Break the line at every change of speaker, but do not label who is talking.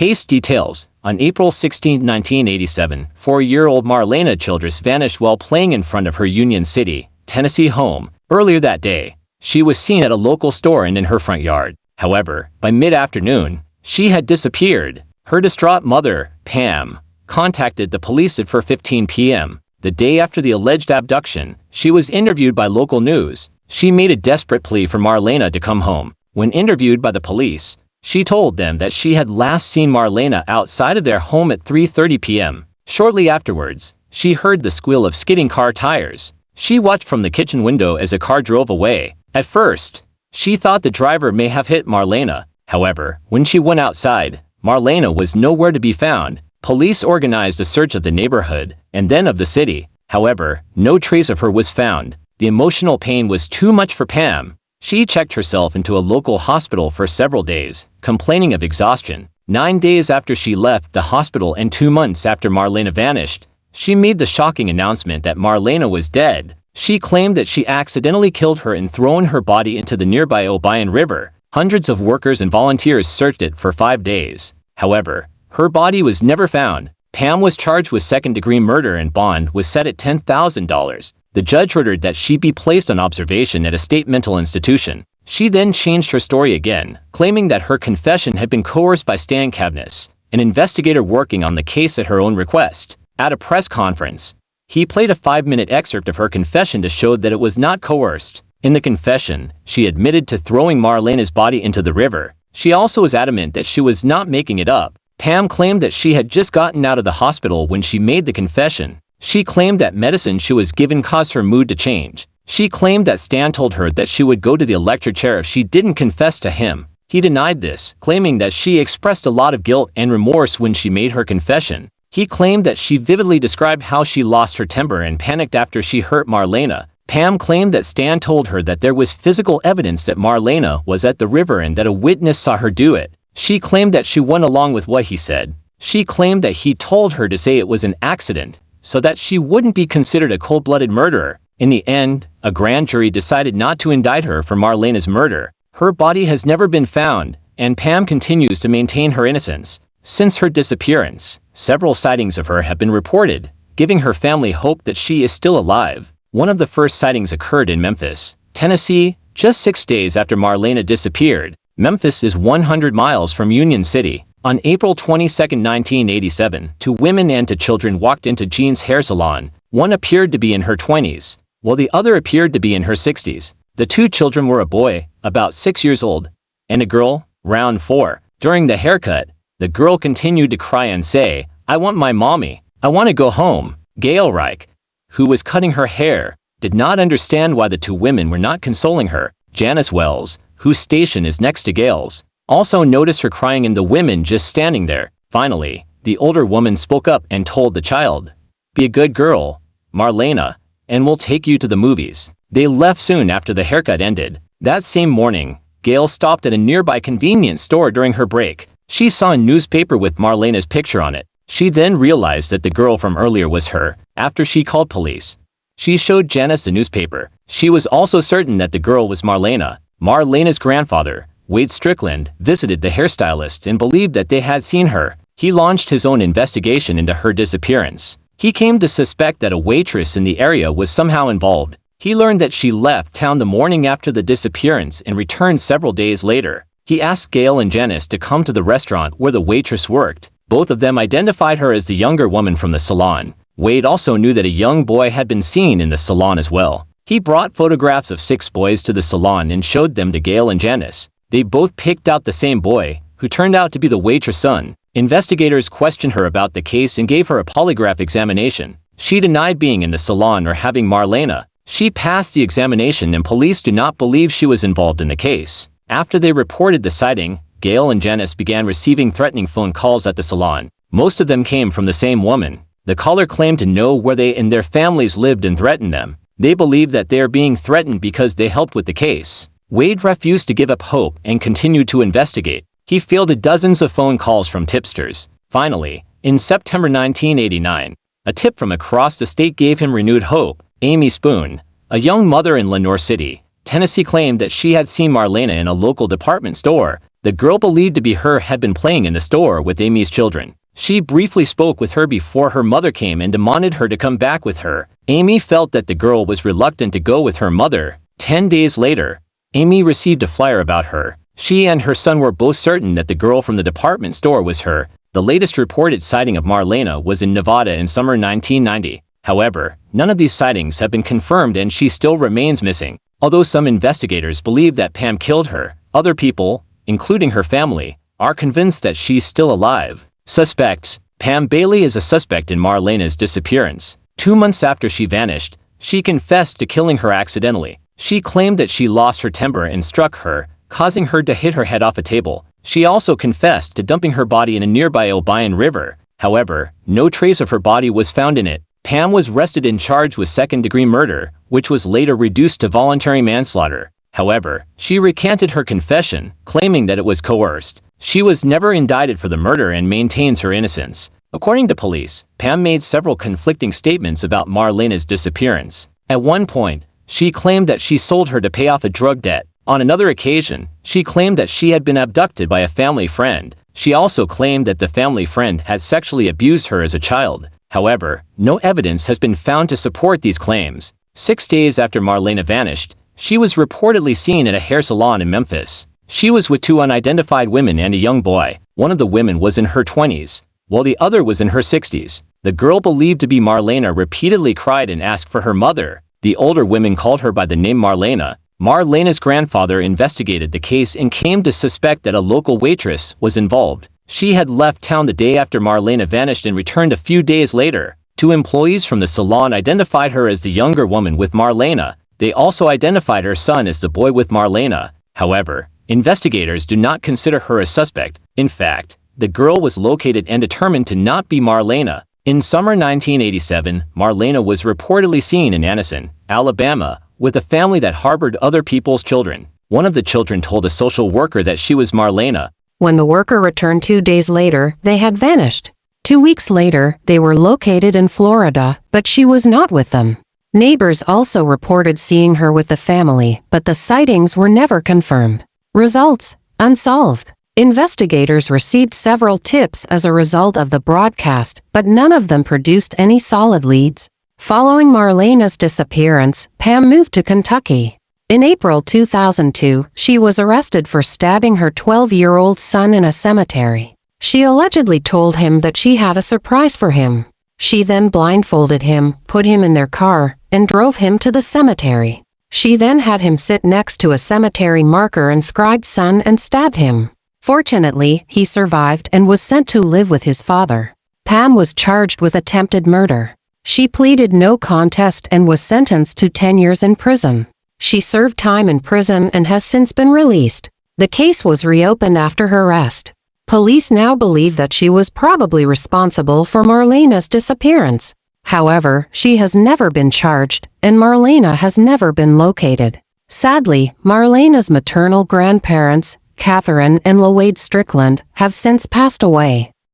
Case details. On April 16, 1987, 4-year-old Marlena Childress vanished while playing in front of her Union City, Tennessee home. Earlier that day, she was seen at a local store and in her front yard. However, by mid-afternoon, she had disappeared. Her distraught mother, Pam, contacted the police at 4:15 p.m. The day after the alleged abduction. She was interviewed by local news. She made a desperate plea for Marlena to come home. When interviewed by the police, she told them that she had last seen Marlena outside of their home at 3:30 p.m. Shortly afterwards, she heard the squeal of skidding car tires. She watched from the kitchen window as a car drove away. At first, she thought the driver may have hit Marlena. However, when she went outside, Marlena was nowhere to be found. Police organized a search of the neighborhood and then of the city. However, no trace of her was found. The emotional pain was too much for Pam. She checked herself into a local hospital for several days, complaining of exhaustion. 9 days after she left the hospital and 2 months after Marlena vanished, she made the shocking announcement that Marlena was dead. She claimed that she accidentally killed her and thrown her body into the nearby Obion River. Hundreds of workers and volunteers searched it for 5 days. However, her body was never found. Pam was charged with second-degree murder and bond was set at $10,000. The judge ordered that she be placed on observation at a state mental institution. She then changed her story again, claiming that her confession had been coerced by Stan Cavness, an investigator working on the case at her own request. At a press conference, he played a 5-minute excerpt of her confession to show that it was not coerced. In the confession, she admitted to throwing Marlena's body into the river. She also was adamant that she was not making it up. Pam claimed that she had just gotten out of the hospital when she made the confession. She claimed that medicine she was given caused her mood to change. She claimed that Stan told her that she would go to the electric chair if she didn't confess to him. He denied this, claiming that she expressed a lot of guilt and remorse when she made her confession. He claimed that she vividly described how she lost her temper and panicked after she hurt Marlena. Pam claimed that Stan told her that there was physical evidence that Marlena was at the river and that a witness saw her do it. She claimed that she went along with what he said. She claimed that he told her to say it was an accident, so that she wouldn't be considered a cold-blooded murderer. In the end, a grand jury decided not to indict her for Marlena's murder. Her body has never been found, and Pam continues to maintain her innocence. Since her disappearance, several sightings of her have been reported, giving her family hope that she is still alive. One of the first sightings occurred in Memphis, Tennessee, just 6 days after Marlena disappeared. Memphis is 100 miles from Union City. On April 22, 1987, 2 women and 2 children walked into Jean's hair salon. One appeared to be in her 20s, while the other appeared to be in her 60s. The 2 children were a boy, about 6 years old, and a girl, round 4. During the haircut, the girl continued to cry and say, "I want my mommy. I want to go home." Gail Reich, who was cutting her hair, did not understand why the 2 women were not consoling her. Janice Wells, whose station is next to Gail's, also noticed her crying and the women just standing there. Finally, the older woman spoke up and told the child, "Be a good girl, Marlena, and we'll take you to the movies." They left soon after the haircut ended. That same morning, Gail stopped at a nearby convenience store during her break. She saw a newspaper with Marlena's picture on it. She then realized that the girl from earlier was her. After she called police, she showed Janice the newspaper. She was also certain that the girl was Marlena. Marlena's grandfather, Wade Strickland, visited the hairstylist and believed that they had seen her. He launched his own investigation into her disappearance. He came to suspect that a waitress in the area was somehow involved. He learned that she left town the morning after the disappearance and returned several days later. He asked Gail and Janice to come to the restaurant where the waitress worked. Both of them identified her as the younger woman from the salon. Wade also knew that a young boy had been seen in the salon as well. He brought photographs of 6 boys to the salon and showed them to Gail and Janice. They both picked out the same boy, who turned out to be the waitress' son. Investigators questioned her about the case and gave her a polygraph examination. She denied being in the salon or having Marlena. She passed the examination and police do not believe she was involved in the case. After they reported the sighting, Gail and Janice began receiving threatening phone calls at the salon. Most of them came from the same woman. The caller claimed to know where they and their families lived and threatened them. They believe that they are being threatened because they helped with the case. Wade refused to give up hope and continued to investigate. He fielded dozens of phone calls from tipsters. Finally, in September 1989, a tip from across the state gave him renewed hope. Amy Spoon, a young mother in Lenoir City, Tennessee, claimed that she had seen Marlena in a local department store. The girl believed to be her had been playing in the store with Amy's children. She briefly spoke with her before her mother came and demanded her to come back with her. Amy felt that the girl was reluctant to go with her mother. 10 days later, Amy received a flyer about her. She and her son were both certain that the girl from the department store was her. The latest reported sighting of Marlena was in Nevada in summer 1990. However, none of these sightings have been confirmed and she still remains missing. Although some investigators believe that Pam killed her, other people, including her family, are convinced that she's still alive. Suspects. Pam Bailey is a suspect in Marlena's disappearance. 2 months after she vanished, she confessed to killing her accidentally. She claimed that she lost her temper and struck her, causing her to hit her head off a table. She also confessed to dumping her body in a nearby Obion River. However, no trace of her body was found in it. Pam was arrested and charged with second-degree murder, which was later reduced to voluntary manslaughter. However, she recanted her confession, claiming that it was coerced. She was never indicted for the murder and maintains her innocence. According to police, Pam made several conflicting statements about Marlena's disappearance. At one point, she claimed that she sold her to pay off a drug debt. On another occasion, she claimed that she had been abducted by a family friend. She also claimed that the family friend had sexually abused her as a child. However, no evidence has been found to support these claims. 6 days after Marlena vanished, she was reportedly seen at a hair salon in Memphis. She was with 2 unidentified women and a young boy. One of the women was in her 20s, while the other was in her 60s. The girl believed to be Marlena repeatedly cried and asked for her mother. The older women called her by the name Marlena. Marlena's grandfather investigated the case and came to suspect that a local waitress was involved. She had left town the day after Marlena vanished and returned a few days later. 2 employees from the salon identified her as the younger woman with Marlena. They also identified her son as the boy with Marlena. However, investigators do not consider her a suspect. In fact, the girl was located and determined to not be Marlena. In summer 1987, Marlena was reportedly seen in Anniston, Alabama, with a family that harbored other people's children. One of the children told a social worker that she was Marlena.
When the worker returned 2 days later, they had vanished. 2 weeks later, they were located in Florida, but she was not with them. Neighbors also reported seeing her with the family, but the sightings were never confirmed. Results: unsolved. Investigators received several tips as a result of the broadcast, but none of them produced any solid leads. Following Marlena's disappearance, Pam moved to Kentucky. In April 2002, she was arrested for stabbing her 12-year-old son in a cemetery. She allegedly told him that she had a surprise for him. She then blindfolded him, put him in their car, and drove him to the cemetery. She then had him sit next to a cemetery marker inscribed "Son" and stabbed him. Fortunately, he survived and was sent to live with his father. Pam was charged with attempted murder. She pleaded no contest and was sentenced to 10 years in prison. She served time in prison and has since been released. The case was reopened after her arrest. Police now believe that she was probably responsible for Marlena's disappearance. However, she has never been charged, and Marlena has never been located. Sadly, Marlena's maternal grandparents, Catherine and Lloyd Strickland, have since passed away.